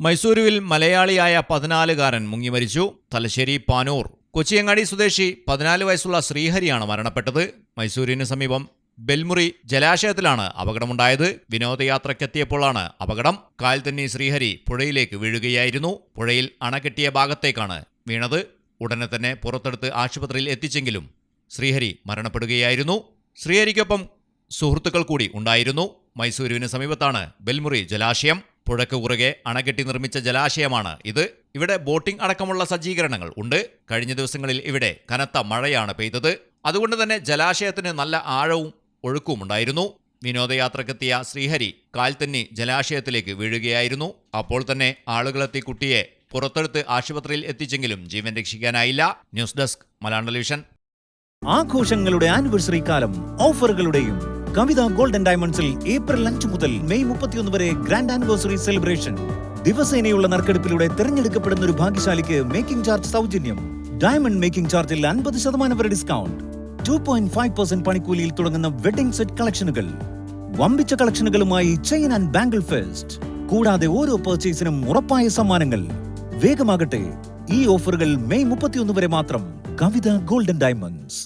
മൈസൂരുവിൽ മലയാളിയായ 14-കാരൻ മുങ്ങിമരിച്ചു. തലശ്ശേരി പാനൂർ കൊച്ചിയങ്ങാടി സ്വദേശി 14 വയസ്സുള്ള ശ്രീഹരിയാണ് മരണപ്പെട്ടത്. മൈസൂരിന് സമീപം ബെൽമുറി ജലാശയത്തിലാണ് അപകടമുണ്ടായത്. വിനോദയാത്രയ്ക്കെത്തിയപ്പോഴാണ് അപകടം. കാൽത്തന്നി ശ്രീഹരി പുഴയിലേക്ക് വീഴുകയായിരുന്നു. പുഴയിൽ അണകെട്ടിയ ഭാഗത്തേക്കാണ് വീണത്. ഉടനെ തന്നെ പുറത്തെടുത്ത് ആശുപത്രിയിൽ എത്തിച്ചെങ്കിലും ശ്രീഹരി മരണപ്പെടുകയായിരുന്നു. ശ്രീഹരിക്കൊപ്പം സുഹൃത്തുക്കൾ കൂടി ഉണ്ടായിരുന്നു. മൈസൂരുവിന് സമീപത്താണ് ബെൽമുറി ജലാശയം. പുഴയ്ക്ക് കുറുകെ അണകെട്ടി നിർമ്മിച്ച ജലാശയമാണ് ഇത്. ഇവിടെ ബോട്ടിംഗ് അടക്കമുള്ള സജ്ജീകരണങ്ങൾ ഉണ്ട്. കഴിഞ്ഞ ദിവസങ്ങളിൽ ഇവിടെ കനത്ത മഴയാണ് പെയ്തത്. അതുകൊണ്ട് തന്നെ ജലാശയത്തിന് നല്ല ആഴവും ഒഴുക്കും ഉണ്ടായിരുന്നു. വിനോദയാത്രക്കെത്തിയ ശ്രീഹരി കാൽത്തന്നി ജലാശയത്തിലേക്ക് വീഴുകയായിരുന്നു. അപ്പോൾ തന്നെ ആളുകളെത്തി കുട്ടിയെ പുറത്തെടുത്ത് ആശുപത്രിയിൽ എത്തിച്ചെങ്കിലും ജീവൻ രക്ഷിക്കാനായില്ല. News desk Malayalam television. ആഘോഷങ്ങളുടെ ആനിവേഴ്സറി കാലം ഓഫറുകളുടെയും കവിത ഗോൾഡൻ ഡയമണ്ട്സിൽ ഏപ്രിൽ 5 മുതൽ മെയ് 31 വരെ ഗ്രാൻഡ് ആനിവേഴ്സറി സെലിബ്രേഷൻ. ദിവസേനയുള്ള നറുക്കെടുപ്പിലൂടെ തിരഞ്ഞെടുക്കപ്പെടുന്ന ഒരു ഭാഗ്യശാലിക്ക് മേക്കിംഗ് ചാർജ് സൗജന്യം. ഡയമണ്ട് മേക്കിംഗ് ചാർജിൽ 50% വരെ ഡിസ്കൗണ്ട്. 2.5% പണിക്കൂലിയിൽ തുടങ്ങുന്ന വെഡിംഗ് സെറ്റ് കളക്ഷനുകൾ. വമ്പിച്ച കളക്ഷനുകളുമായി ചെയിൻ ആൻഡ് ബാംഗിൾ ഫെസ്റ്റ്. കൂടാതെ ഓരോ പർച്ചേസിനും ഉറപ്പായ സമ്മാനങ്ങൾ. വേഗമാകട്ടെ, ഈ ഓഫറുകൾ മെയ് 31 വരെ മാത്രം. കവിത ഗോൾഡൻ ഡയമണ്ട്സ്.